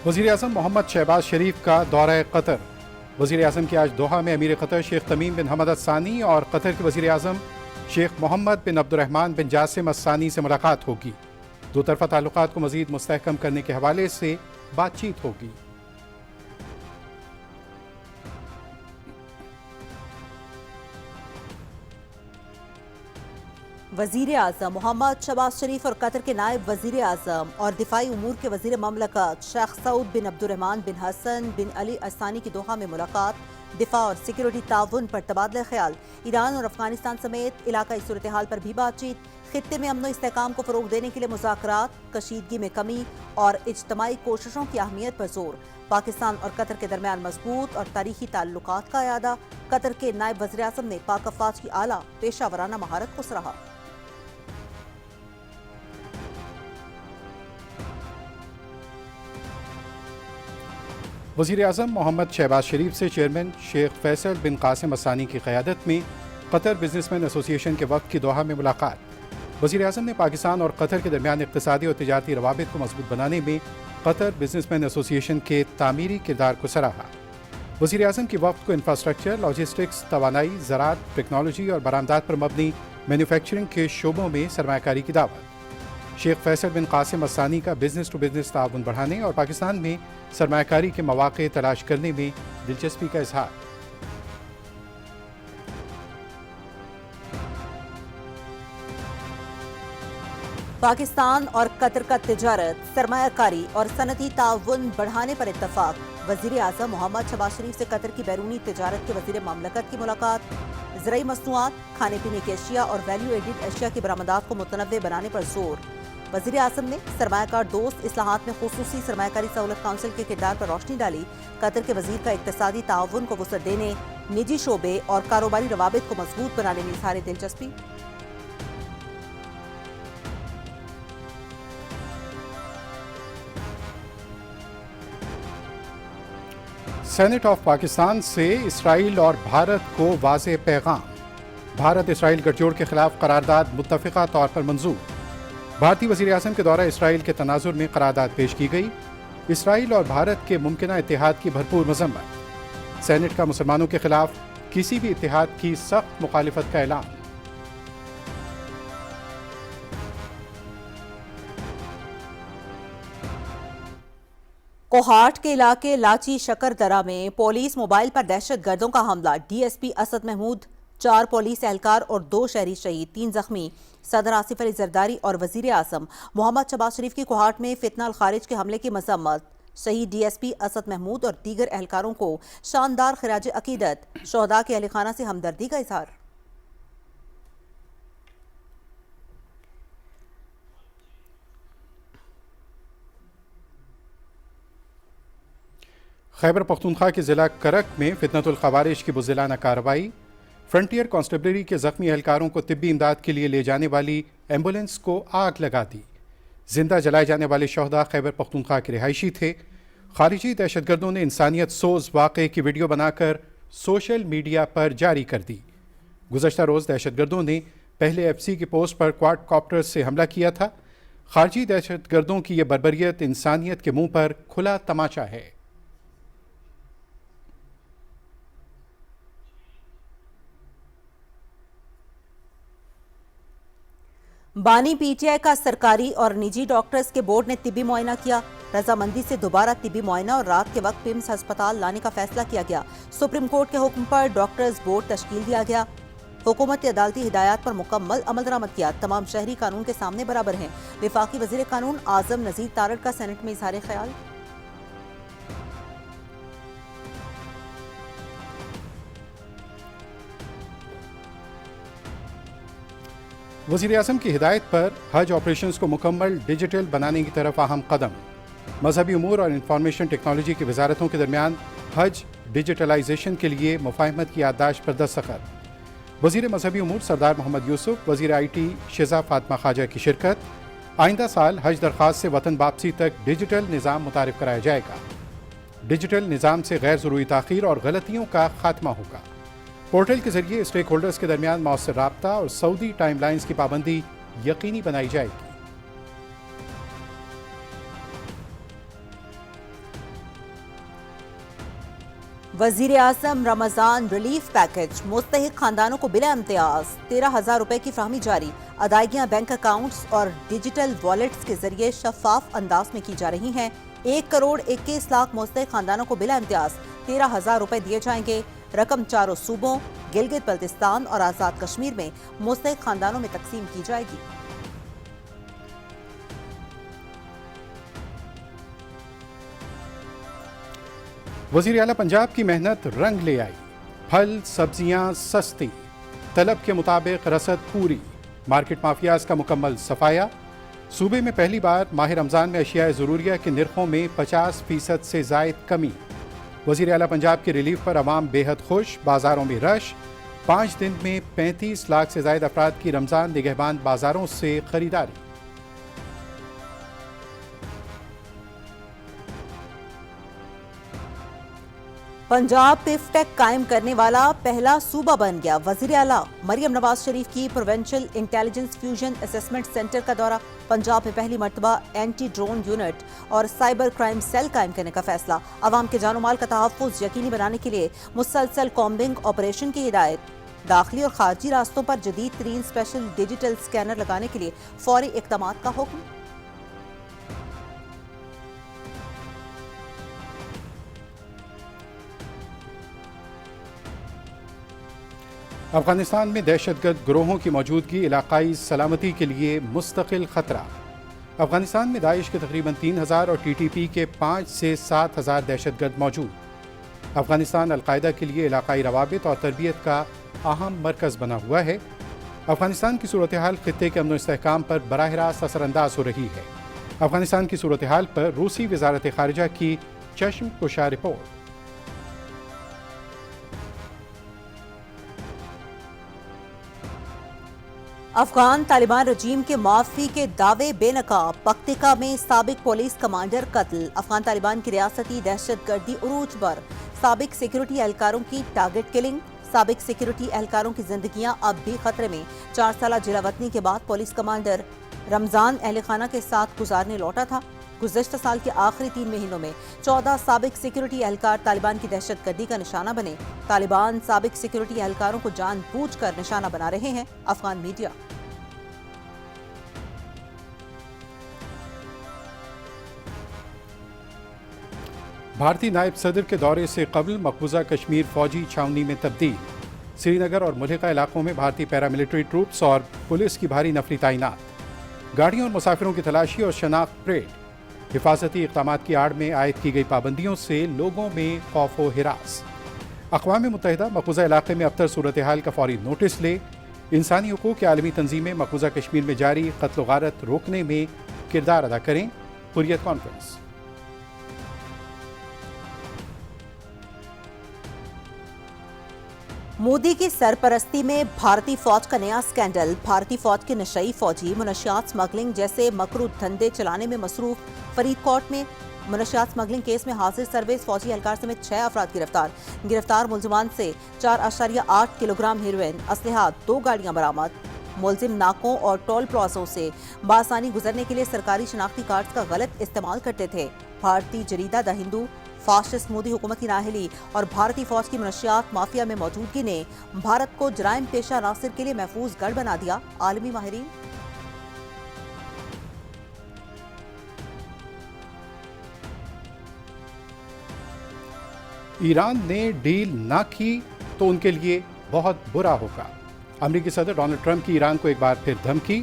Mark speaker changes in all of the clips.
Speaker 1: وزیر اعظم محمد شہباز شریف کا دورہ قطر۔ وزیر اعظم کی آج دوحہ میں امیر قطر شیخ تمیم بن حمد الثانی اور قطر کے وزیر اعظم شیخ محمد بن عبد الرحمن بن جاسم الثانی سے ملاقات ہوگی۔ دو طرفہ تعلقات کو مزید مستحکم کرنے کے حوالے سے بات چیت ہوگی۔
Speaker 2: وزیر اعظم محمد شہباز شریف اور قطر کے نائب وزیر اعظم اور دفاعی امور کے وزیر مملکت شیخ سعود بن عبد الرحمن بن حسن بن علی الثانی کی دوحہ میں ملاقات، دفاع اور سیکیورٹی تعاون پر تبادلہ خیال، ایران اور افغانستان سمیت علاقائی صورتحال پر بھی بات چیت، خطے میں امن و استحکام کو فروغ دینے کے لیے مذاکرات، کشیدگی میں کمی اور اجتماعی کوششوں کی اہمیت پر زور، پاکستان اور قطر کے درمیان مضبوط اور تاریخی تعلقات کا اعادہ۔ قطر کے نائب وزیر اعظم نے پاک افواج کی اعلیٰ پیشہ ورانہ مہارت کو سراہا۔
Speaker 1: وزیر اعظم محمد شہباز شریف سے چیئرمین شیخ فیصل بن قاسم الثانی کی قیادت میں قطر بزنس مین ایسوسی ایشن کے وفد کی دوحہ میں ملاقات۔ وزیر اعظم نے پاکستان اور قطر کے درمیان اقتصادی اور تجارتی روابط کو مضبوط بنانے میں قطر بزنس مین ایسوسی ایشن کے تعمیری کردار کو سراہا۔ وزیر اعظم کی وفد کو انفراسٹرکچر، لاجسٹکس، توانائی، زراعت، ٹیکنالوجی اور برآمدات پر مبنی مینوفیکچرنگ کے شعبوں میں سرمایہ کاری کی دعوت۔ شیخ فیصل بن قاسم الثانی کا بزنس ٹو بزنس تعاون بڑھانے اور پاکستان میں سرمایہ کاری کے مواقع تلاش کرنے میں دلچسپی کا اظہار۔
Speaker 2: پاکستان اور قطر کا تجارت، سرمایہ کاری اور صنعتی تعاون بڑھانے پر اتفاق۔ وزیر اعظم محمد شہباز شریف سے قطر کی بیرونی تجارت کے وزیر مملکت کی ملاقات، زرعی مصنوعات، کھانے پینے کی اشیاء اور ویلیو ایڈڈ اشیاء کی برآمدات کو متنوع بنانے پر زور۔ وزیر اعظم نے سرمایہ کار دوست اصلاحات میں خصوصی سرمایہ کاری سہولت کونسل کے کردار پر روشنی ڈالی۔ قطر کے وزیر کا اقتصادی تعاون کو وسعت دینے، نجی شعبے اور کاروباری روابط کو مضبوط بنانے میں اظہار دلچسپی۔
Speaker 1: سینٹ آف پاکستان سے اسرائیل اور بھارت کو واضح پیغام۔ بھارت اسرائیل گٹھ جوڑ کے خلاف قرارداد متفقہ طور پر منظور۔ بھارتی وزیر اعظم کے دورہ اسرائیل کے تناظر میں قرارداد پیش کی گئی۔ اسرائیل اور بھارت کے ممکنہ اتحاد کی بھرپور مذمت۔ سینٹ کا مسلمانوں کے خلاف کسی بھی اتحاد کی سخت مخالفت کا اعلان۔
Speaker 2: کوہاٹ کے علاقے لاچی شکر درہ میں پولیس موبائل پر دہشت گردوں کا حملہ، D S P Asad Mahmood, 4 police اہلکار اور 2 شہری شہید، 3 زخمی۔ صدر آصف علی زرداری اور وزیر اعظم محمد شہباز شریف کی کوہاٹ میں فتنہ الخارج کے حملے کی مذمت۔ شہید D S P Asad Mahmood اور دیگر اہلکاروں کو شاندار خراج عقیدت، شہداء کے اہل خانہ سے ہمدردی کا اظہار۔
Speaker 1: خیبر پختونخوا کے ضلع کرک میں فتنۃ الخوارج کی بزدلانہ کارروائی۔ فرنٹیئر کانسٹیبلری کے زخمی اہلکاروں کو طبی امداد کے لیے لے جانے والی ایمبولینس کو آگ لگا دی۔ زندہ جلائے جانے والے شہداء خیبر پختونخوا کے رہائشی تھے۔ خارجی دہشت گردوں نے انسانیت سوز واقعے کی ویڈیو بنا کر سوشل میڈیا پر جاری کر دی۔ گزشتہ روز دہشت گردوں نے پہلے ایف سی کی پوسٹ پر کواد کاپٹر سے حملہ کیا تھا۔ خارجی دہشت گردوں کی یہ بربریت انسانیت کے منہ پر کھلا تماچا ہے۔
Speaker 2: بانی پی ٹی آئی کا سرکاری اور نجی ڈاکٹرز کے بورڈ نے طبی معائنہ کیا۔ رضامندی سے دوبارہ طبی معائنہ اور رات کے وقت پمس ہسپتال لانے کا فیصلہ کیا گیا۔ سپریم کورٹ کے حکم پر ڈاکٹرز بورڈ تشکیل دیا گیا۔ حکومت عدالتی ہدایات پر مکمل عمل درآمد کیا۔ تمام شہری قانون کے سامنے برابر ہیں۔ وفاقی وزیر قانون اعظم نذیر تارڑ کا سینٹ میں اظہار خیال۔
Speaker 1: وزیر اعظم کی ہدایت پر حج آپریشنز کو مکمل ڈیجیٹل بنانے کی طرف اہم قدم۔ مذہبی امور اور انفارمیشن ٹیکنالوجی کی وزارتوں کے درمیان حج ڈیجیٹلائزیشن کے لیے مفاہمت کی یادداشت پر دستخط۔ وزیر مذہبی امور سردار محمد یوسف، وزیر آئی ٹی شہزہ فاطمہ خواجہ کی شرکت۔ آئندہ سال حج درخواست سے وطن واپسی تک ڈیجیٹل نظام متعارف کرایا جائے گا۔ ڈیجیٹل نظام سے غیر ضروری تاخیر اور غلطیوں کا خاتمہ ہوگا۔ پورٹل کے ذریعے اسٹیک ہولڈرز کے درمیان مؤثر رابطہ اور سعودی ٹائم لائنز کی پابندی یقینی بنائی جائے گی۔
Speaker 2: وزیر اعظم رمضان ریلیف پیکج مستحق خاندانوں کو بلا امتیاز 13,000 روپے کی فراہمی جاری. ادائیگیاں بینک اکاؤنٹس اور ڈیجیٹل والیٹس کے ذریعے شفاف انداز میں کی جا رہی ہیں. 1,21,00,000 مستحق خاندانوں کو بلا امتیاز 13,000 روپے دیے جائیں گے. رقم چاروں صوبوں گلگت بلتستان اور آزاد کشمیر میں مستحق خاندانوں میں تقسیم کی جائے گی.
Speaker 1: وزیر اعلیٰ پنجاب کی محنت رنگ لے آئی. پھل سبزیاں سستی، طلب کے مطابق رسد پوری، مارکیٹ مافیاز کا مکمل صفایا. صوبے میں پہلی بار ماہ رمضان میں اشیاء ضروریہ کے نرخوں میں 50% سے زائد کمی. وزیر اعلیٰ پنجاب کے ریلیف پر عوام بے حد خوش. بازاروں میں رش. 5 دن میں 35 لاکھ سے زائد افراد کی رمضان نگہبان بازاروں سے خریداری.
Speaker 2: پنجاب پف ٹیک قائم کرنے والا پہلا صوبہ بن گیا. وزیر اعلیٰ مریم نواز شریف کی provincial intelligence fusion assessment centre کا دورہ. پنجاب میں پہلی مرتبہ اینٹی ڈرون یونٹ اور سائبر کرائم سیل قائم کرنے کا فیصلہ. عوام کے جان و مال کا تحفظ یقینی بنانے کے لیے مسلسل کامبنگ آپریشن کی ہدایت. داخلی اور خارجی راستوں پر جدید ترین اسپیشل ڈیجیٹل سکینر لگانے کے لیے فوری اقدامات کا حکم.
Speaker 1: افغانستان میں دہشت گرد گروہوں کی موجودگی علاقائی سلامتی کے لیے مستقل خطرہ. افغانستان میں داعش کے تقریباً 3,000 اور ٹی ٹی پی کے 5 سے 7,000 دہشت گرد موجود. افغانستان القاعدہ کے لیے علاقائی روابط اور تربیت کا اہم مرکز بنا ہوا ہے. افغانستان کی صورتحال خطے کے امن و استحکام پر براہ راست اثر انداز ہو رہی ہے. افغانستان کی صورتحال پر روسی وزارت خارجہ کی چشم کشا رپورٹ.
Speaker 2: افغان طالبان رجیم کے معافی کے دعوے بے نقاب. پکتیکا میں سابق پولیس کمانڈر قتل. افغان طالبان کی ریاستی دہشت گردی عروج پر. سابق سیکیورٹی اہلکاروں کی ٹارگٹ کلنگ. سابق سیکیورٹی اہلکاروں کی زندگیاں اب بھی خطرے میں. 4 سالہ جلا وطنی کے بعد پولیس کمانڈر رمضان اہل خانہ کے ساتھ گزارنے لوٹا تھا. گزشتہ سال کے آخری 3 مہینوں میں 14 سابق سیکیورٹی اہلکار طالبان کی دہشت گردی کا نشانہ بنے. طالبان سابق سیکیورٹی اہلکاروں کو جان بوجھ کر نشانہ بنا رہے ہیں. افغان میڈیا.
Speaker 1: بھارتی نائب صدر کے دورے سے قبل مقبوضہ کشمیر فوجی چھاؤنی میں تبدیل. سری نگر اور ملحقہ علاقوں میں بھارتی پیراملٹری ٹروپس اور پولیس کی بھاری نفری تعینات. گاڑیوں اور مسافروں کی تلاشی اور شناخت پریڈ. حفاظتی اقدامات کی آڑ میں عائد کی گئی پابندیوں سے لوگوں میں خوف و ہراس. اقوام متحدہ مقبوضہ علاقے میں ابتر صورتحال کا فوری نوٹس لے. انسانی حقوق کی عالمی تنظیمیں مقبوضہ کشمیر میں جاری قتل و غارت روکنے میں کردار ادا کریں. حریت کانفرنس.
Speaker 2: مودی کی سرپرستی میں بھارتی فوج کا نیا سکینڈل. بھارتی فوج کے نشئی فوجی منشیات سمگلنگ جیسے مکرو دھندے چلانے میں مصروف. فرید کوٹ میں منشیات سمگلنگ کیس میں حاضر سروس فوجی اہلکار سمیت 6 افراد گرفتار. گرفتار ملزمان سے 4.8 کلو گرام ہیروئن، اسلحہ، 2 گاڑیاں برآمد. ملزم ناکوں اور ٹول پلازوں سے بآسانی گزرنے کے لیے سرکاری شناختی کارڈز کا غلط استعمال کرتے تھے. بھارتی جریدہ دا ہندو فاسسٹ مودی حکومت کی نااہلی اور بھارتی فوج کی منشیات مافیا میں موجودگی نے بھارت کو جرائم پیشہ عناصر کے لیے محفوظ گڑھ بنا دیا. عالمی ماہرین.
Speaker 1: ایران نے ڈیل نہ کی تو ان کے لیے بہت برا ہوگا. امریکی صدر ڈونلڈ ٹرمپ کی ایران کو ایک بار پھر دھمکی.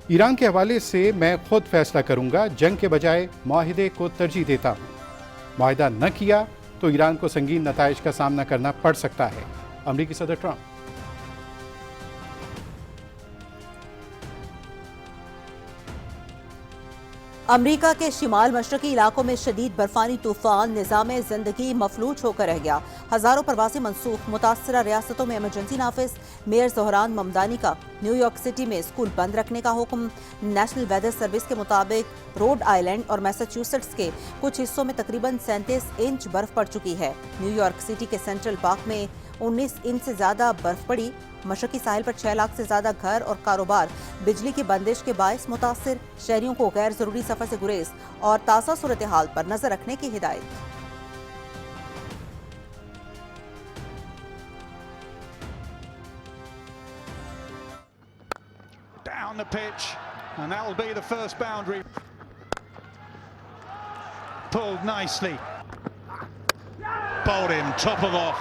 Speaker 1: ایران کے حوالے سے میں خود فیصلہ کروں گا، جنگ کے بجائے معاہدے کو ترجیح دیتا ہوں. معاہدہ نہ کیا تو ایران کو سنگین نتائج کا سامنا کرنا پڑ سکتا ہے. امریکی صدر ٹرمپ.
Speaker 2: امریکہ کے شمال مشرقی علاقوں میں شدید برفانی طوفان نظام زندگی مفلوج ہو کر رہ گیا. ہزاروں پروازیں منسوخ. متاثرہ ریاستوں میں ایمرجنسی نافذ. میئر زہران ممدانی کا نیو یارک سٹی میں اسکول بند رکھنے کا حکم. نیشنل ویدر سروس کے مطابق روڈ آئلینڈ اور میساچیوسٹس کے کچھ حصوں میں تقریباً 37 انچ برف پڑ چکی ہے. نیو یارک سٹی کے سینٹرل پارک میں 19 انچ سے زیادہ برف پڑی. مشرقی ساحل پر 6 لاکھ سے زیادہ گھر اور کاروبار بجلی کی بندش کے باعث متاثر. شہریوں کو غیر ضروری سفر سے گریز اور تازہ صورتحال پر نظر رکھنے کی ہدایت.
Speaker 3: down the pitch, and that will be the first boundary. Pulled nicely. Bowled him, top of off.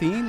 Speaker 1: 3,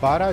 Speaker 1: 12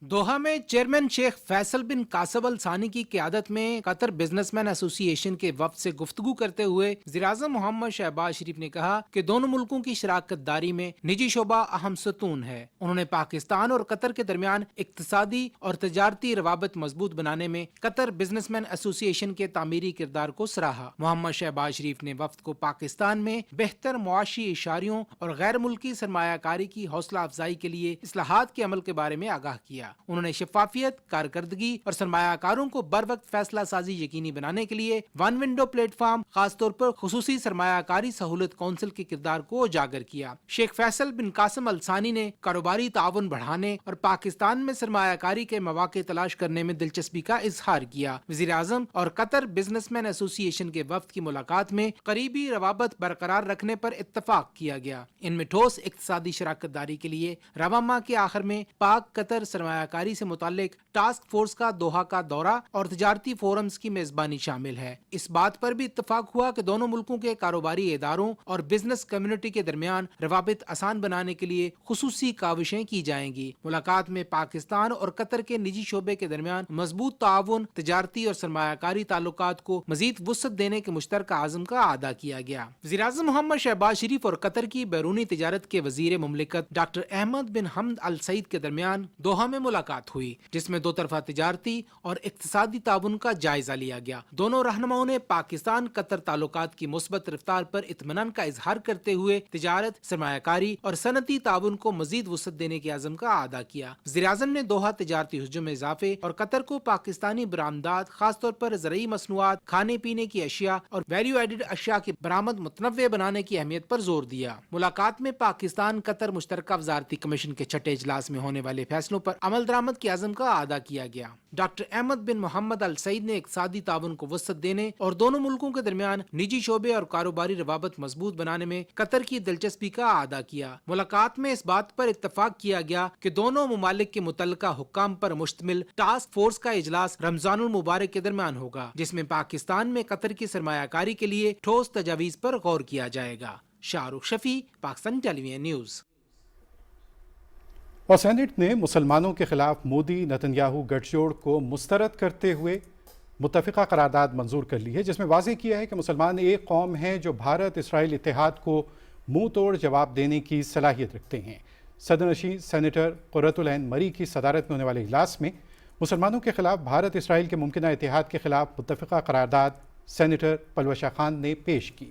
Speaker 4: Doha میں چیئرمین شیخ فیصل بن قاسم ال ثانی کی قیادت میں قطر بزنس مین ایسوسی ایشن کے وفد سے گفتگو کرتے ہوئے وزیر اعظم محمد شہباز شریف نے کہا کہ دونوں ملکوں کی شراکت داری میں نجی شعبہ اہم ستون ہے۔ انہوں نے پاکستان اور قطر کے درمیان اقتصادی اور تجارتی روابط مضبوط بنانے میں قطر بزنس مین ایسوسی ایشن کے تعمیری کردار کو سراہا۔ محمد شہباز شریف نے وفد کو پاکستان میں بہتر معاشی اشاریوں اور غیر ملکی سرمایہ کاری کی حوصلہ افزائی کے لیے اصلاحات کے عمل کے بارے میں آگاہ کیا۔ انہوں نے شفافیت، کارکردگی اور سرمایہ کاروں کو بر وقت فیصلہ سازی یقینی بنانے کے لیے ون ونڈو پلیٹ فارم، خاص طور پر خصوصی سرمایہ کاری سہولت کونسل کے کردار کو اجاگر کیا۔ شیخ فیصل بن قاسم ال ثانی نے کاروباری تعاون بڑھانے اور پاکستان میں سرمایہ کاری کے مواقع تلاش کرنے میں دلچسپی کا اظہار کیا۔ وزیر اعظم اور قطر بزنس مین ایسوسی ایشن کے وفد کی ملاقات میں قریبی روابط برقرار رکھنے پر اتفاق کیا گیا۔ ان میں ٹھوس اقتصادی شراکت داری کے لیے رواں ماہ کے آخر میں پاک قطر سرمایہ کاری سے متعلق ٹاسک فورس کا دوحہ کا دورہ اور تجارتی فورمز کی میزبانی شامل ہے۔ اس بات پر بھی اتفاق ہوا کہ دونوں ملکوں کے کاروباری اداروں اور بزنس کمیونٹی کے درمیان روابط آسان بنانے کے لیے خصوصی کاوشیں کی جائیں گی۔ ملاقات میں پاکستان اور قطر کے نجی شعبے کے درمیان مضبوط تعاون، تجارتی اور سرمایہ کاری تعلقات کو مزید وسعت دینے کے مشترکہ عزم کا اعادہ کیا گیا۔ وزیر اعظم محمد شہباز شریف اور قطر کی بیرونی تجارت کے وزیر مملکت ڈاکٹر احمد بن حمد ال سعید کے درمیان دوحہ میں ملاقات ہوئی، جس میں دو طرفہ تجارتی اور اقتصادی تعاون کا جائزہ لیا گیا۔ دونوں رہنماؤں نے پاکستان قطر تعلقات کی مثبت رفتار پر اطمینان کا اظہار کرتے ہوئے تجارت، سرمایہ کاری اور صنعتی تعاون کو مزید وسعت دینے کے عزم کا اعادہ کیا۔ وزیر اعظم نے دوحہ تجارتی حجم میں اضافے اور قطر کو پاکستانی برآمدات، خاص طور پر زرعی مصنوعات، کھانے پینے کی اشیاء اور ویلیو ایڈڈ اشیاء کی برآمد متنوع بنانے کی اہمیت پر زور دیا۔ ملاقات میں پاکستان قطر مشترکہ وزارتی کمیشن کے چھٹے اجلاس میں ہونے والے فیصلوں پر عمل درآمد کے عزم کا اعادہ کیا گیا۔ ڈاکٹر احمد بن محمد ال سعید نے اقتصادی تعاون کو وسعت دینے اور دونوں ملکوں کے درمیان نجی شعبے اور کاروباری روابط مضبوط بنانے میں قطر کی دلچسپی کا اعادہ کیا۔ ملاقات میں اس بات پر اتفاق کیا گیا کہ دونوں ممالک کے متعلقہ حکام پر مشتمل ٹاسک فورس کا اجلاس رمضان المبارک کے درمیان ہوگا، جس میں پاکستان میں قطر کی سرمایہ کاری کے لیے ٹھوس تجاویز پر غور کیا جائے گا۔ شاہ رخ شفیع، پاکستان ٹیلی ویژن نیوز۔
Speaker 1: اور سینٹ نے مسلمانوں کے خلاف مودی نتن یاہو گٹھ جوڑ کو مسترد کرتے ہوئے متفقہ قرارداد منظور کر لی ہے، جس میں واضح کیا ہے کہ مسلمان ایک قوم ہیں جو بھارت اسرائیل اتحاد کو منہ توڑ جواب دینے کی صلاحیت رکھتے ہیں۔ صدر نشین سینیٹر قرۃ العین مری کی صدارت میں ہونے والے اجلاس میں مسلمانوں کے خلاف بھارت اسرائیل کے ممکنہ اتحاد کے خلاف متفقہ قرارداد سینیٹر پلوشا خان نے پیش کی۔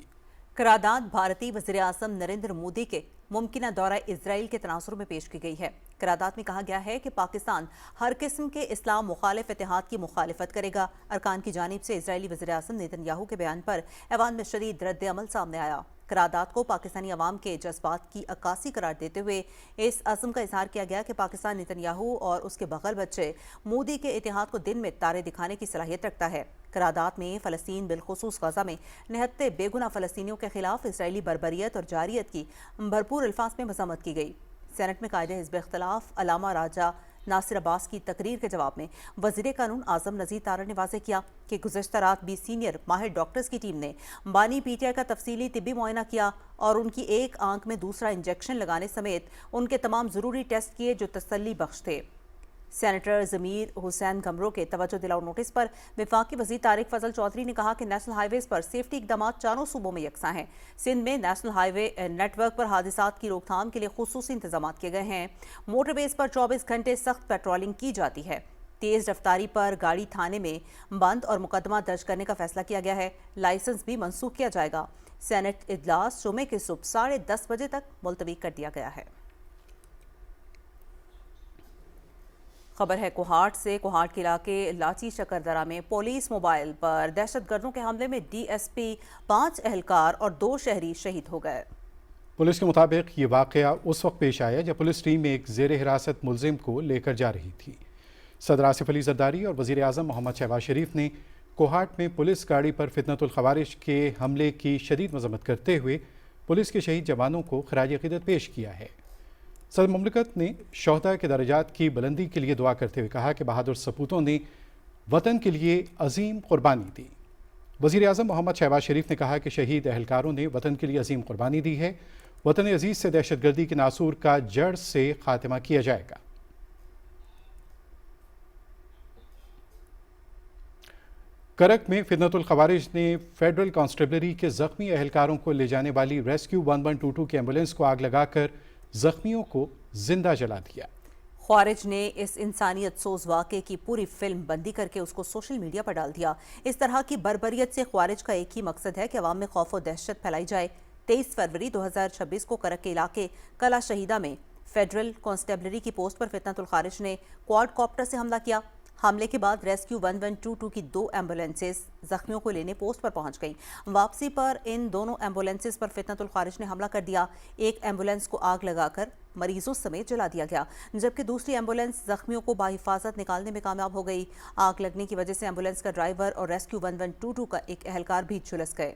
Speaker 2: قرارداد بھارتی وزیر اعظم نریندر مودی کے ممکنہ دورہ اسرائیل کے تناظر میں پیش کی گئی ہے۔ قرارداد میں کہا گیا ہے کہ پاکستان ہر قسم کے اسلام مخالف اتحاد کی مخالفت کرے گا۔ ارکان کی جانب سے اسرائیلی وزیر اعظم نیتن یاہو کے بیان پر ایوان میں شدید رد عمل سامنے آیا۔ قرارداد کو پاکستانی عوام کے جذبات کی عکاسی قرار دیتے ہوئے اس عزم کا اظہار کیا گیا کہ پاکستان نیتن یاہو اور اس کے بغل بچے مودی کے اتحاد کو دن میں تارے دکھانے کی صلاحیت رکھتا ہے۔ قرارداد میں فلسطین بالخصوص غزہ میں نہتے بے گناہ فلسطینیوں کے خلاف اسرائیلی بربریت اور جارحیت کی بھرپور الفاظ میں مذمت کی گئی۔ سینٹ میں قائد حزب اختلاف علامہ راجہ ناصر عباس کی تقریر کے جواب میں وزیر قانون اعظم نذیر طارڑ نے واضح کیا کہ گزشتہ رات 20 سینئر ماہر ڈاکٹرز کی ٹیم نے بانی پی ٹی آئی کا تفصیلی طبی معائنہ کیا اور ان کی ایک آنکھ میں دوسرا انجیکشن لگانے سمیت ان کے تمام ضروری ٹیسٹ کیے جو تسلی بخش تھے۔ سینیٹر ضمیر حسین گمرو کے توجہ دلاؤ نوٹس پر وفاقی وزیر طارق فضل چودھری نے کہا کہ نیشنل ہائی ویز پر سیفٹی اقدامات چاروں صوبوں میں یکساں ہیں۔ سندھ میں نیشنل ہائی وے نیٹ ورک پر حادثات کی روک تھام کے لیے خصوصی انتظامات کیے گئے ہیں۔ موٹر ویز پر 24 گھنٹے سخت پیٹرولنگ کی جاتی ہے۔ تیز رفتاری پر گاڑی تھانے میں بند اور مقدمہ درج کرنے کا فیصلہ کیا گیا ہے۔ لائسنس بھی منسوخ کیا جائے گا۔ سینٹ اجلاس جمعے کی صبح 10:30 بجے تک ملتوی کر دیا گیا ہے۔ خبر ہے کوہاٹ سے۔ کوہاٹ کے علاقے لاچی شکردرہ میں پولیس موبائل پر دہشت گردوں کے حملے میں ڈی ایس پی 5 اہلکار اور 2 شہری شہید ہو گئے۔
Speaker 1: پولیس کے مطابق یہ واقعہ اس وقت پیش آیا جب پولیس ٹیم ایک زیر حراست ملزم کو لے کر جا رہی تھی۔ صدر آصف علی زرداری اور وزیر اعظم محمد شہباز شریف نے کوہاٹ میں پولیس گاڑی پر فتنۃ الخوارج کے حملے کی شدید مذمت کرتے ہوئے پولیس کے شہید جوانوں کو خراج عقیدت پیش کیا ہے۔ صدر مملکت نے شہداء کے درجات کی بلندی کے لیے دعا کرتے ہوئے کہا کہ بہادر سپوتوں نے وطن کے لیے عظیم قربانی دی۔ وزیر اعظم محمد شہباز شریف نے کہا کہ شہید اہلکاروں نے وطن کے لیے عظیم قربانی دی ہے۔ وطن عزیز سے دہشت گردی کے ناسور کا جڑ سے خاتمہ کیا جائے گا۔ کرک میں فتنۃ الخوارج نے فیڈرل کانسٹیبلری کے زخمی اہلکاروں کو لے جانے والی ریسکیو 1122 کی ایمبولینس کو آگ لگا کر زخمیوں کو زندہ جلا دیا۔
Speaker 2: خوارج نے اس انسانیت سوز واقعے کی پوری فلم بندی کر کے اس کو سوشل میڈیا پر ڈال دیا۔ اس طرح کی بربریت سے خوارج کا ایک ہی مقصد ہے کہ عوام میں خوف و دہشت پھیلائی جائے۔ 23 فروری 2026 کو کرک کے علاقے کلا شہیدہ میں فیڈرل کانسٹیبلری کی پوسٹ پر فتنۃ الخوارج نے کوارڈ کاپٹر سے حملہ کیا۔ حملے کے بعد ریسکیو 1122 کی 2 ایمبولینسز زخمیوں کو لینے پوسٹ پر پہنچ گئیں۔ واپسی پر ان دونوں ایمبولینسز پر فتنۃ الخوارج نے حملہ کر دیا۔ ایک ایمبولینس کو آگ لگا کر مریضوں سمیت جلا دیا گیا، جبکہ دوسری ایمبولینس زخمیوں کو بحفاظت نکالنے میں کامیاب ہو گئی۔ آگ لگنے کی وجہ سے ایمبولینس کا ڈرائیور اور ریسکیو 1122 کا ایک اہلکار بھی جھلس گئے۔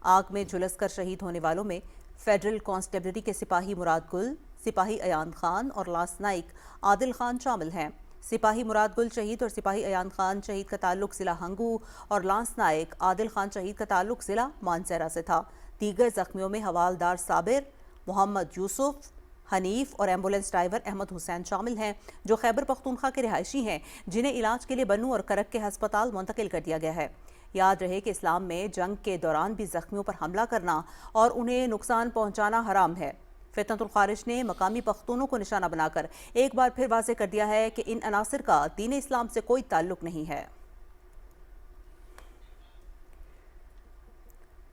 Speaker 2: آگ میں جھلس کر شہید ہونے والوں میں فیڈرل کانسٹیبلری کے سپاہی مراد گل، سپاہی ایان خان اور لانس نائک عادل خان شامل ہیں۔ سپاہی مراد گل شہید اور سپاہی ایان خان شہید کا تعلق ضلع ہنگو اور لانس نائک عادل خان شہید کا تعلق ضلع مانسہرہ سے تھا۔ دیگر زخمیوں میں حوالدار صابر، محمد یوسف، حنیف اور ایمبولینس ڈرائیور احمد حسین شامل ہیں، جو خیبر پختونخوا کے رہائشی ہیں، جنہیں علاج کے لیے بنوں اور کرک کے ہسپتال منتقل کر دیا گیا ہے۔ یاد رہے کہ اسلام میں جنگ کے دوران بھی زخمیوں پر حملہ کرنا اور انہیں نقصان پہنچانا حرام ہے۔ فتنۃ الخوارج نے مقامی پختونوں کو نشانہ بنا کر ایک بار پھر واضح کر دیا ہے کہ ان عناصر کا دین اسلام سے کوئی تعلق نہیں ہے۔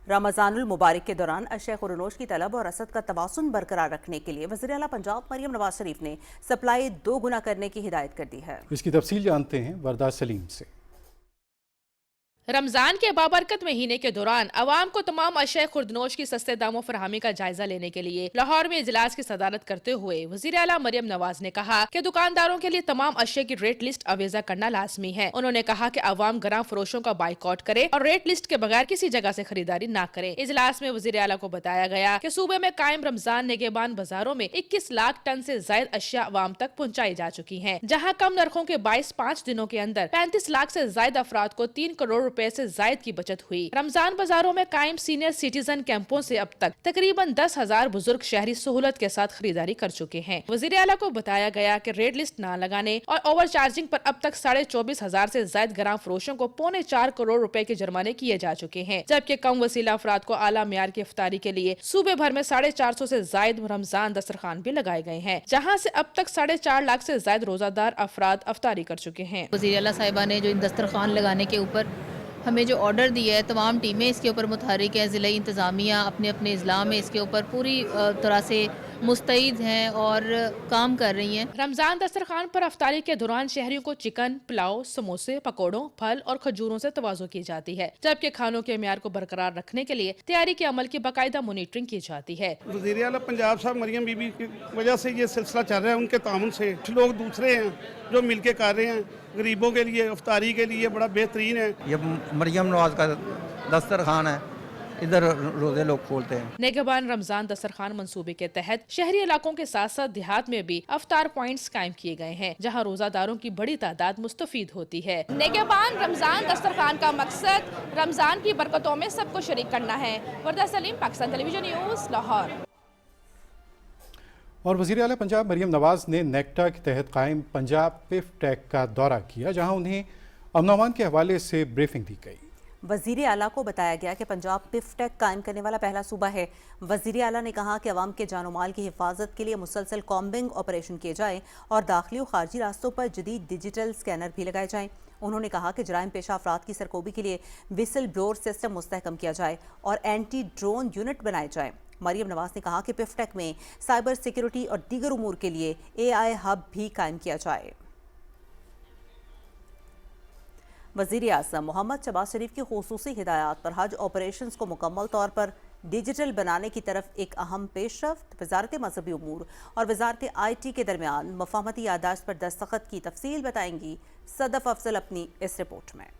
Speaker 2: رمضان المبارک کے دوران اشیاء خورنوش کی طلب اور رسد کا توازن برقرار رکھنے کے لیے وزیر اعلیٰ پنجاب مریم نواز شریف نے سپلائی 2 گنا کرنے کی ہدایت کر دی ہے۔
Speaker 1: اس کی تفصیل جانتے ہیں وردہ سلیم سے۔
Speaker 5: رمضان کے بابرکت مہینے کے دوران عوام کو تمام اشیاء خوردنوش کی سستے داموں فراہمی کا جائزہ لینے کے لیے لاہور میں اجلاس کی صدارت کرتے ہوئے وزیر اعلیٰ مریم نواز نے کہا کہ دکانداروں کے لیے تمام اشیاء کی ریٹ لسٹ اویزہ کرنا لازمی ہے۔ انہوں نے کہا کہ عوام گراں فروشوں کا بائیکاٹ کرے اور ریٹ لسٹ کے بغیر کسی جگہ سے خریداری نہ کرے۔ اجلاس میں وزیر اعلیٰ کو بتایا گیا کہ صوبے میں قائم رمضان نگہبان بازاروں میں 21 لاکھ ٹن سے زائد اشیاء عوام تک پہنچائی جا چکی ہیں، جہاں کم نرخوں کے باعث 5 دنوں کے اندر 35 لاکھ سے زائد افراد کو 3 کروڑ روپے سے زائد کی بچت ہوئی۔ رمضان بازاروں میں قائم سینئر سٹیزن کیمپوں سے اب تک تقریباً 10,000 بزرگ شہری سہولت کے ساتھ خریداری کر چکے ہیں۔ وزیر اعلیٰ کو بتایا گیا کہ ریٹ لسٹ نہ لگانے اور اوور چارجنگ پر اب تک 24,500 سے زائد گراں فروشوں کو 4.25 کروڑ روپے کے جرمانے کیے جا چکے ہیں، جبکہ کم وسیلہ افراد کو اعلیٰ معیار کی افطاری کے لیے صوبے بھر میں 450 سے زائد رمضان دسترخوان بھی لگائے گئے ہیں، جہاں سے اب تک 4.5 لاکھ سے زائد روزہ دار افراد افطاری کر چکے ہیں۔
Speaker 6: وزیر اعلیٰ صاحبہ نے جو ان دسترخوان لگانے کے اوپر ہمیں جو آرڈر دیا ہے، تمام ٹیمیں اس کے اوپر متحرک ہیں، ضلعی انتظامیہ اپنے اپنے اضلاع میں اس کے اوپر پوری طرح سے مستعد ہیں اور کام کر رہی ہیں۔
Speaker 5: رمضان دسترخوان پر افطاری کے دوران شہریوں کو چکن، پلاؤ، سموسے، پکوڑوں، پھل اور کھجوروں سے توازو کی جاتی ہے، جبکہ کھانوں کے معیار کو برقرار رکھنے کے لیے تیاری کے عمل کی باقاعدہ مانیٹرنگ کی جاتی ہے۔
Speaker 7: وزیر اعلیٰ پنجاب صاحب مریم بی بی کی وجہ سے یہ سلسلہ چل رہا ہے، ان کے تعاون سے لوگ دوسرے ہیں جو مل کے کر رہے ہیں، غریبوں کے لیے افطاری کے لیے بڑا بہترین ہے۔
Speaker 8: یہ مریم نواز کا دسترخوان ہے، ادھر روزے لوگ کھولتے ہیں۔
Speaker 5: نگہبان رمضان دسترخوان منصوبے کے تحت شہری علاقوں کے ساتھ ساتھ دیہات میں بھی افطار پوائنٹس قائم کیے گئے ہیں، جہاں روزہ داروں کی بڑی تعداد مستفید ہوتی ہے۔ نگہبان رمضان دسترخوان کا مقصد رمضان کی برکتوں میں سب کو شریک کرنا ہے۔ وردہ سلیم، پاکستان ٹیلی ویژن نیوز، لاہور۔
Speaker 1: اور وزیر اعلیٰ پنجاب مریم نواز نے نیکٹا کے تحت قائم پنجاب پف ٹیک کا دورہ کیا، جہاں انہیں امن و امان کے حوالے سے بریفنگ دی گئی۔
Speaker 2: وزیر اعلیٰ کو بتایا گیا کہ پنجاب پف ٹیک قائم کرنے والا پہلا صوبہ ہے۔ وزیر اعلیٰ نے کہا کہ عوام کے جان و مال کی حفاظت کے لیے مسلسل کامبنگ آپریشن کیے جائیں اور داخلی و خارجی راستوں پر جدید ڈیجیٹل سکینر بھی لگائے جائیں۔ انہوں نے کہا کہ جرائم پیشہ افراد کی سرکوبی کے لیے وسل بلور سسٹم مستحکم کیا جائے اور اینٹی ڈرون یونٹ بنائے جائیں۔ مریم نواز نے کہا کہ پف ٹیک میں سائبر سیکیورٹی اور دیگر امور کے لیے AI ہب بھی قائم کیا جائے۔ وزیر اعظم محمد شہباز شریف کی خصوصی ہدایات پر حج آپریشنز کو مکمل طور پر ڈیجیٹل بنانے کی طرف ایک اہم پیش رفت۔ وزارت مذہبی امور اور وزارت IT کے درمیان مفاہمتی یادداشت پر دستخط کی تفصیل بتائیں گی صدف افضل اپنی اس رپورٹ میں۔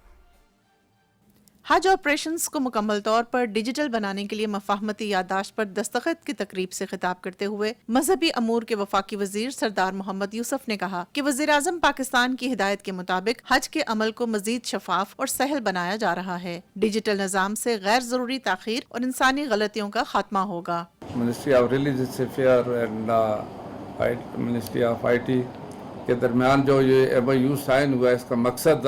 Speaker 9: حج آپریشنز کو مکمل طور پر ڈیجیٹل بنانے کے لیے مفاہمتی یادداشت پر دستخط کی تقریب سے خطاب کرتے ہوئے مذہبی امور کے وفاقی وزیر سردار محمد یوسف نے کہا کہ وزیر اعظم پاکستان کی ہدایت کے مطابق حج کے عمل کو مزید شفاف اور سہل بنایا جا رہا ہے۔ ڈیجیٹل نظام سے غیر ضروری تاخیر اور انسانی غلطیوں کا خاتمہ ہوگا۔
Speaker 10: Ministry of religious affair and ministry of IT کے درمیان جو یہ MOU سائن ہوا ہے، اس کا مقصد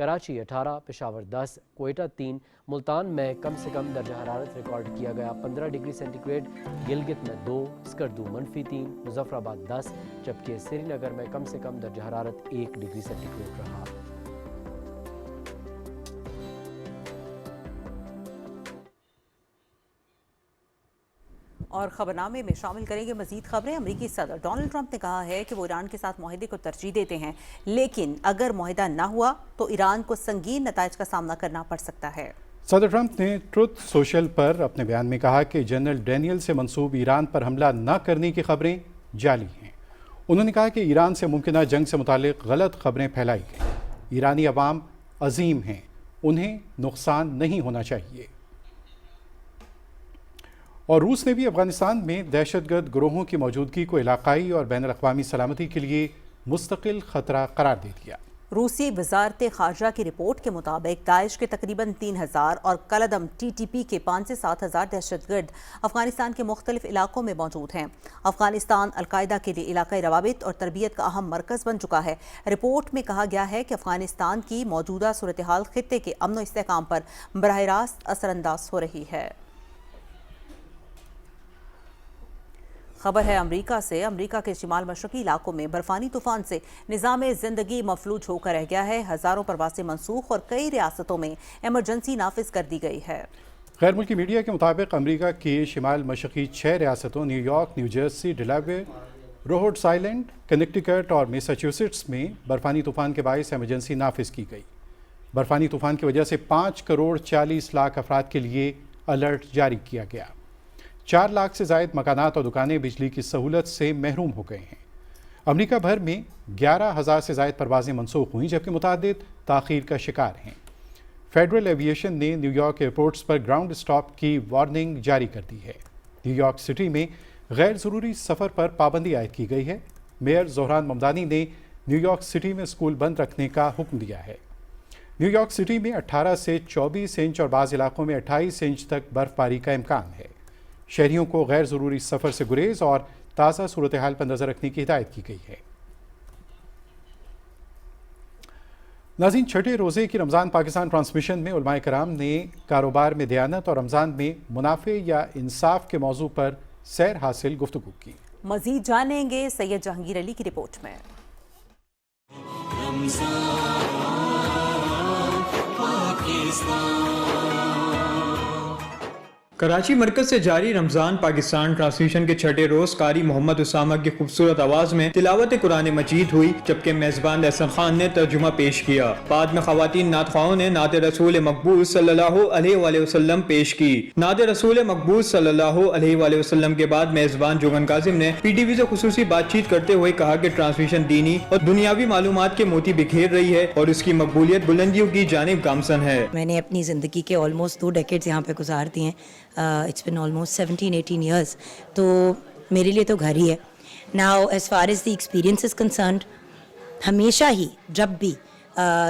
Speaker 11: کراچی 18, پشاور 10, کوئٹہ 3, ملتان میں کم سے کم درجہ حرارت ریکارڈ کیا گیا 15 ڈگری سینٹی گریڈ, گلگت میں 2, اسکردو -3, مظفر آباد 10, جبکہ سری نگر میں کم سے کم درجہ حرارت 1 ڈگری سینٹی گریڈ رہا.
Speaker 2: اور خبرنامے میں شامل کریں گے مزید خبریں. امریکی صدر ڈونلڈ ٹرمپ نے کہا ہے کہ وہ ایران کے ساتھ معاہدے کو ترجیح دیتے ہیں، لیکن اگر معاہدہ نہ ہوا تو ایران کو سنگین نتائج کا سامنا کرنا پڑ سکتا ہے.
Speaker 1: صدر ٹرمپ نے ٹروتھ سوشل پر اپنے بیان میں کہا کہ جنرل ڈینیل سے منسوب ایران پر حملہ نہ کرنے کی خبریں جعلی ہیں. انہوں نے کہا کہ ایران سے ممکنہ جنگ سے متعلق غلط خبریں پھیلائی گئیں. ایرانی عوام عظیم ہیں، انہیں نقصان نہیں ہونا چاہیے. اور روس نے بھی افغانستان میں دہشت گرد گروہوں کی موجودگی کو علاقائی اور بین الاقوامی سلامتی کے لیے مستقل خطرہ قرار دے دیا.
Speaker 2: روسی وزارت خارجہ کی رپورٹ کے مطابق داعش کے تقریباً 3000 اور کالعدم TTP کے 5 سے 7000 دہشت گرد افغانستان کے مختلف علاقوں میں موجود ہیں. افغانستان القاعدہ کے لیے علاقائی روابط اور تربیت کا اہم مرکز بن چکا ہے. رپورٹ میں کہا گیا ہے کہ افغانستان کی موجودہ صورتحال خطے کے امن و استحکام پر براہ راست اثر انداز ہو رہی ہے. خبر ہے امریکہ سے. امریکہ کے شمال مشرقی علاقوں میں برفانی طوفان سے نظام زندگی مفلوج ہو کر رہ گیا ہے. ہزاروں پروازیں منسوخ اور کئی ریاستوں میں ایمرجنسی نافذ کر دی گئی ہے.
Speaker 1: غیر ملکی میڈیا کے مطابق امریکہ کی شمال مشرقی 6 ریاستوں new York, new Jersey, Delaware, road island, Connecticut اور میساچیوسیٹس میں برفانی طوفان کے باعث ایمرجنسی نافذ کی گئی. برفانی طوفان کی وجہ سے 5 کروڑ 40 لاکھ افراد کے لیے الرٹ جاری کیا گیا. 4 لاکھ سے زائد مکانات اور دکانیں بجلی کی سہولت سے محروم ہو گئے ہیں. امریکہ بھر میں 11,000 سے زائد پروازیں منسوخ ہوئیں جبکہ متعدد تاخیر کا شکار ہیں. فیڈرل ایویشن نے نیو یارک ایئرپورٹس پر گراؤنڈ اسٹاپ کی وارننگ جاری کر دی ہے. نیو یارک سٹی میں غیر ضروری سفر پر پابندی عائد کی گئی ہے. میئر زہران ممدانی نے نیو یارک سٹی میں اسکول بند رکھنے کا حکم دیا ہے. نیو یارک سٹی میں 18 سے 24 انچ اور بعض علاقوں میں 28 انچ تک برف باری کا امکان ہے. شہریوں کو غیر ضروری سفر سے گریز اور تازہ صورتحال پر نظر رکھنے کی ہدایت کی گئی ہے. ناظرین، چھٹے روزے کی رمضان پاکستان ٹرانسمیشن میں علماء کرام نے کاروبار میں دیانت اور رمضان میں منافع یا انصاف کے موضوع پر سیر حاصل گفتگو کی.
Speaker 2: مزید جانیں گے سید جہانگیر علی کی رپورٹ میں.
Speaker 12: کراچی مرکز سے جاری رمضان پاکستان ٹرانسمیشن کے چھٹے روز قاری محمد اسامہ کی خوبصورت آواز میں تلاوت قرآن مجید ہوئی جبکہ میزبان احسن خان نے ترجمہ پیش کیا. بعد میں خواتین نعت خواہوں نے نعت رسول مقبول صلی اللہ علیہ وآلہ وسلم پیش کی. نعت رسول مقبول صلی اللہ علیہ وآلہ وسلم کے بعد میزبان جوگن کاظم نے PTV سے خصوصی بات چیت کرتے ہوئے کہا کہ ٹرانسمیشن دینی اور دنیاوی معلومات کے موتی بکھیر رہی ہے اور اس کی مقبولیت بلندیوں کی جانب گامزن ہے.
Speaker 13: میں نے اپنی زندگی کے آلموسٹ 2 ڈیکیڈز یہاں پہ گزار دی ہیں. It's been almost 17-18 years. تو میرے لیے تو گھر ہی ہے. Now as far as the experience is concerned, ہمیشہ ہی جب بھی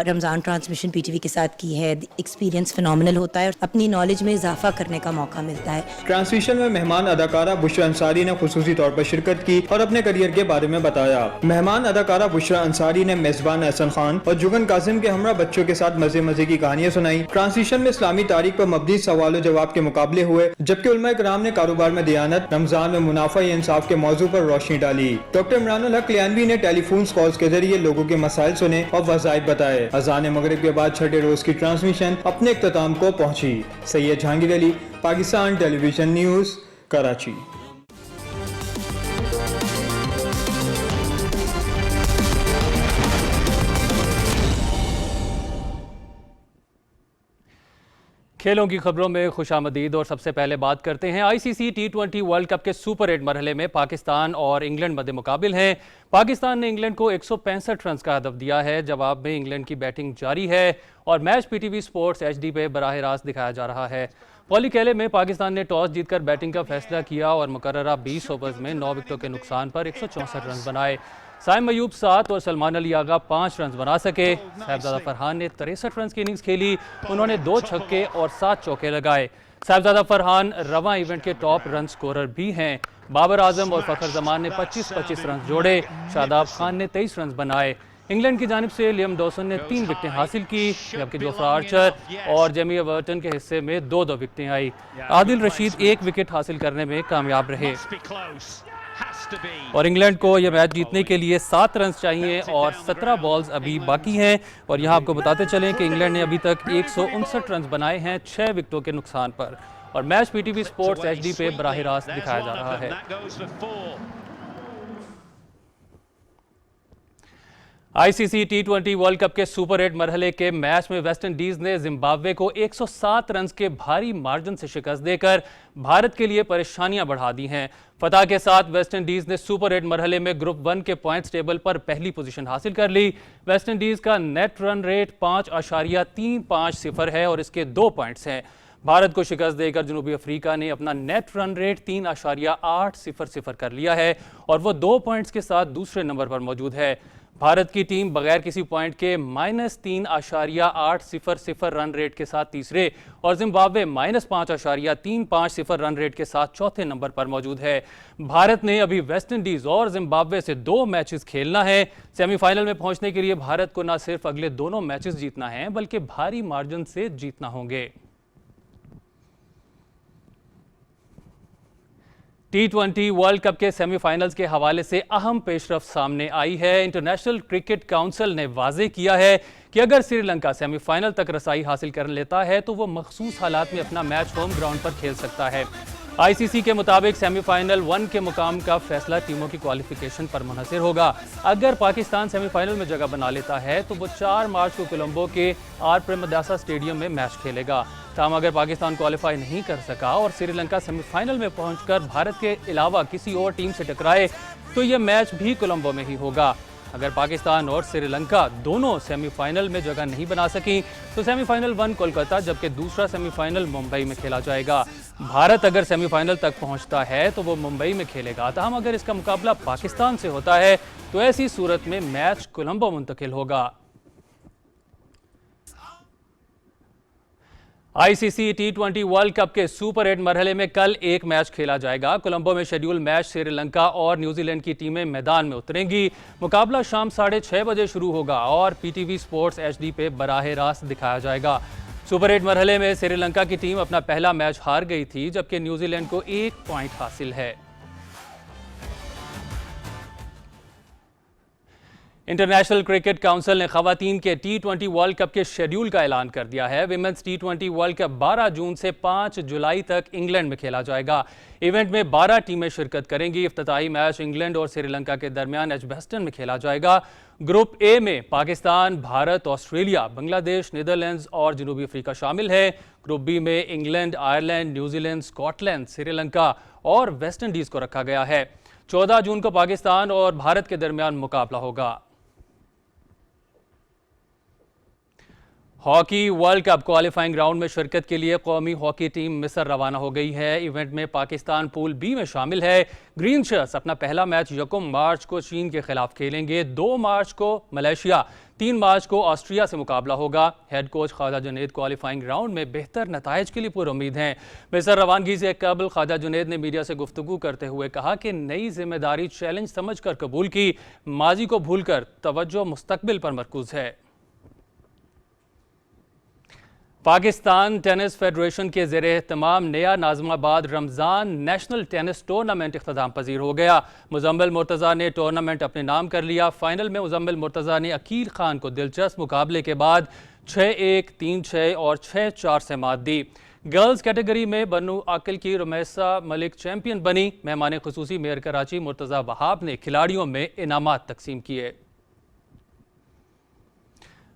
Speaker 13: رمضان ٹرانسمیشن PTV کے ساتھ کی ہے ایکسپیرینس فنومنل ہوتا ہے اور اپنی نالج میں اضافہ کرنے کا موقع ملتا ہے.
Speaker 12: ٹرانسمیشن میں مہمان اداکارہ بشرا انصاری نے خصوصی طور پر شرکت کی اور اپنے کریئر کے بارے میں بتایا. مہمان اداکارہ بشرا انصاری نے میزبان احسن خان اور جوگن کاظم کے ہمراہ بچوں کے ساتھ مزے کی کہانیاں سنائی. ٹرانسمیشن میں اسلامی تاریخ پر مبنی سوال و جواب کے مقابلے ہوئے جبکہ علماء کرام نے کاروبار میں دیانت، رمضان میں منافع یا انصاف کے موضوع پر روشنی ڈالی. ڈاکٹر عمران الحق لیانوی نے ٹیلی فون کالز کے ذریعے لوگوں کے مسائل سنے اور وظائف بتائے. اذان مغرب کے بعد چھٹے روز کی ٹرانسمیشن اپنے اختتام کو پہنچی. سید جہانگیر علی، پاکستان ٹیلی ویژن نیوز، کراچی.
Speaker 14: کھیلوں کی خبروں میں خوش آمدید اور سب سے پہلے بات کرتے ہیں ICC T20 ورلڈ کپ کے سپر 8 مرحلے میں پاکستان اور انگلینڈ مد مقابل ہیں. پاکستان نے انگلینڈ کو 165 رنز کا ہدف دیا ہے. جواب میں انگلینڈ کی بیٹنگ جاری ہے اور میچ PTV سپورٹس HD پہ براہ راست دکھایا جا رہا ہے. پولی کیلے میں پاکستان نے ٹاس جیت کر بیٹنگ کا فیصلہ کیا اور مقررہ 20 اوورز میں 9 وکٹوں کے نقصان پر 164 رنز بنائے. سائم ایوب 7 اور سلمان علی آغا 5 رنز بنا سکے. صاحبزادہ فرحان نے 63 رنز کی اننگز کھیلی. انہوں نے 2 چھکے اور 7 چوکے لگائے. صاحبزادہ فرحان رواں ایونٹ کے ٹاپ رن سکورر بھی ہیں. بابر اعظم اور فخر زمان نے 25-25 رنز جوڑے. شاداب خان نے 23 رنز بنائے. انگلینڈ کی جانب سے لیام ڈوسن نے 3 وکٹیں حاصل کی، جبکہ جوفرا آرچر اور جیمی ایورٹن کے حصے میں 2 وکٹیں آئی۔ عادل رشید 1 وکٹ حاصل کرنے میں کامیاب رہے، اور انگلینڈ کو یہ میچ جیتنے کے لیے 7 رنز چاہیے اور 17 بالز ابھی باقی ہیں۔ اور یہاں آپ کو بتاتے چلیں کہ انگلینڈ نے ابھی تک 159 رنز بنائے ہیں 6 وکٹوں کے نقصان پر، اور match P T V sports H D پہ براہ راست دکھایا جا رہا ہے۔ I C C T20 world cup کے سپر 8 مرحلے کے میچ میں ویسٹ انڈیز نے زمبابوے کو 107 رنز کے بھاری مارجن سے شکست دے کر بھارت کے لیے پریشانیاں بڑھا دی ہیں۔ فتح کے ساتھ ویسٹ انڈیز نے سپر 8 مرحلے میں گروپ 1 کے پوائنٹس ٹیبل پر پہلی پوزیشن حاصل کر لی۔ ویسٹ انڈیز کا نیٹ رن ریٹ 5.350 ہے اور اس کے 2 پوائنٹس ہیں۔ بھارت کو شکست دے کر جنوبی افریقہ نے اپنا نیٹ رن ریٹ 3.800 کر لیا ہے اور وہ 2 پوائنٹس کے ساتھ دوسرے نمبر پر موجود ہے۔ بھارت کی ٹیم بغیر کسی پوائنٹ کے -3.800 رن ریٹ کے ساتھ تیسرے اور زمبابوے -5.350 رن ریٹ کے ساتھ چوتھے نمبر پر موجود ہے۔ بھارت نے ابھی ویسٹ انڈیز اور زمبابوے سے 2 میچز کھیلنا ہے۔ سیمی فائنل میں پہنچنے کے لیے بھارت کو نہ صرف اگلے دونوں میچز جیتنا ہے بلکہ بھاری مارجن سے جیتنا ہوں گے۔ T20 ورلڈ کپ کے سیمی فائنلز کے حوالے سے اہم پیش رفت سامنے آئی ہے۔ انٹرنیشنل کرکٹ کونسل نے واضح کیا ہے کہ اگر سری لنکا سیمی فائنل تک رسائی حاصل کر لیتا ہے تو وہ مخصوص حالات میں اپنا میچ ہوم گراؤنڈ پر کھیل سکتا ہے۔ آئی سی سی کے مطابق سیمی فائنل 1 کے مقام کا فیصلہ ٹیموں کی کوالیفیکیشن پر منحصر ہوگا۔ اگر پاکستان سیمی فائنل میں جگہ بنا لیتا ہے تو وہ 4 مارچ کو کولمبو کے آر پریمداسا اسٹیڈیم میں میچ کھیلے گا۔ تاہم اگر پاکستان کوالیفائی نہیں کر سکا اور سری لنکا سیمی فائنل میں پہنچ کر بھارت کے علاوہ کسی اور ٹیم سے ٹکرائے تو یہ میچ بھی کولمبو میں ہی ہوگا۔ اگر پاکستان اور سری لنکا دونوں سیمی فائنل میں جگہ نہیں بنا سکیں تو سیمی فائنل 1 کولکتہ جبکہ دوسرا سیمی فائنل ممبئی میں کھیلا جائے گا۔ بھارت اگر سیمی فائنل تک پہنچتا ہے تو وہ ممبئی میں کھیلے گا، تاہم اگر اس کا مقابلہ پاکستان سے ہوتا ہے تو ایسی صورت میں میچ کولمبو منتقل ہوگا۔ آئی C C T20 world cup کے سپر 8 مرحلے میں کل ایک میچ کھیلا جائے گا۔ کولمبو میں شیڈیول میچ سری لنکا اور نیوزی لینڈ کی ٹیمیں میدان میں اتریں گی۔ مقابلہ شام 6:30 بجے شروع ہوگا اور P T V sports H D پہ براہ راست دکھایا جائے گا۔ سپر 8 مرحلے میں سری لنکا کی ٹیم اپنا پہلا میچ ہار گئی تھی جبکہ نیوزی لینڈ کو 1 پوائنٹ حاصل ہے۔ انٹرنیشنل کرکٹ کونسل نے خواتین کے T20 ورلڈ کپ کے شیڈیول کا اعلان کر دیا ہے۔ ویمنز T20 ورلڈ کپ 12 جون سے 5 جولائی تک انگلینڈ میں کھیلا جائے گا۔ ایونٹ میں 12 ٹیمیں شرکت کریں گی۔ افتتاحی میچ انگلینڈ اور سری لنکا کے درمیان ایجبسٹن میں کھیلا جائے گا۔ گروپ اے میں پاکستان، بھارت، آسٹریلیا، بنگلہ دیش، نیدرلینڈز اور جنوبی افریقہ شامل ہے۔ گروپ بی میں England, Ireland, New Zealand, Scotland, Sri Lanka اور ویسٹ انڈیز کو رکھا گیا ہے۔ 14 جون کو پاکستان اور بھارت کے درمیان مقابلہ ہوگا۔ Hockey world cup qualifying round میں شرکت کے لیے قومی ہاکی ٹیم مصر روانہ ہو گئی ہے۔ ایونٹ میں پاکستان پول بی میں شامل ہے۔ گرین شرٹس اپنا پہلا میچ 1 مارچ کو چین کے خلاف کھیلیں گے۔ 2 مارچ کو ملیشیا، 3 مارچ کو آسٹریا سے مقابلہ ہوگا۔ ہیڈ کوچ خواجہ جنید کوالیفائنگ راؤنڈ میں بہتر نتائج کے لیے پر امید ہیں۔ مصر روانگی سے قبل خواجہ جنید نے میڈیا سے گفتگو کرتے ہوئے کہا کہ نئی ذمہ داری چیلنج سمجھ کر قبول کی، ماضی کو بھول کر توجہ مستقبل پر مرکوز ہے۔ پاکستان ٹینس فیڈریشن کے زیر اہتمام نیا ناظم آباد رمضان نیشنل ٹینس ٹورنامنٹ اختتام پذیر ہو گیا۔ مزمل مرتضیٰ نے ٹورنامنٹ اپنے نام کر لیا۔ فائنل میں مزمل مرتضیٰ نے عقیل خان کو دلچسپ مقابلے کے بعد 6-1، 3-6 اور 6-4 سے مات دی۔ گرلز کیٹیگری میں بنو عاقل کی رمیسہ ملک چیمپئن بنی۔ مہمان خصوصی میئر کراچی مرتضیٰ وہاب نے کھلاڑیوں میں انعامات تقسیم کیے۔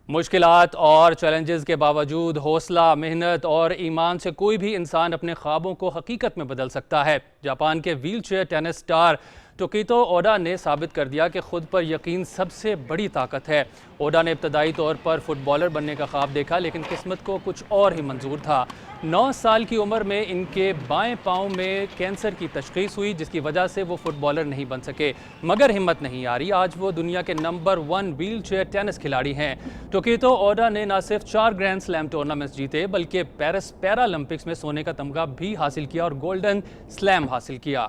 Speaker 14: مشکلات اور چیلنجز کے باوجود حوصلہ، محنت اور ایمان سے کوئی بھی انسان اپنے خوابوں کو حقیقت میں بدل سکتا ہے۔ جاپان کے ویل چیئر ٹینس سٹار ٹوکیتو اوڈا نے ثابت کر دیا کہ خود پر یقین سب سے بڑی طاقت ہے۔ اوڈا نے ابتدائی طور پر فٹ بالر بننے کا خواب دیکھا لیکن قسمت کو کچھ اور ہی منظور تھا۔ 9 سال کی عمر میں ان کے بائیں پاؤں میں کینسر کی تشخیص ہوئی جس کی وجہ سے وہ فٹ بالر نہیں بن سکے، مگر ہمت نہیں ہاری۔ آج وہ دنیا کے نمبر 1 ویل چیئر ٹینس کھلاڑی ہیں۔ ٹوکیتو اوڈا نے نہ صرف 4 گرینڈ سلیم ٹورنامنٹس جیتے بلکہ پیرس پیرالمپکس میں سونے کا تمغہ بھی حاصل کیا اور گولڈن سلیم حاصل کیا۔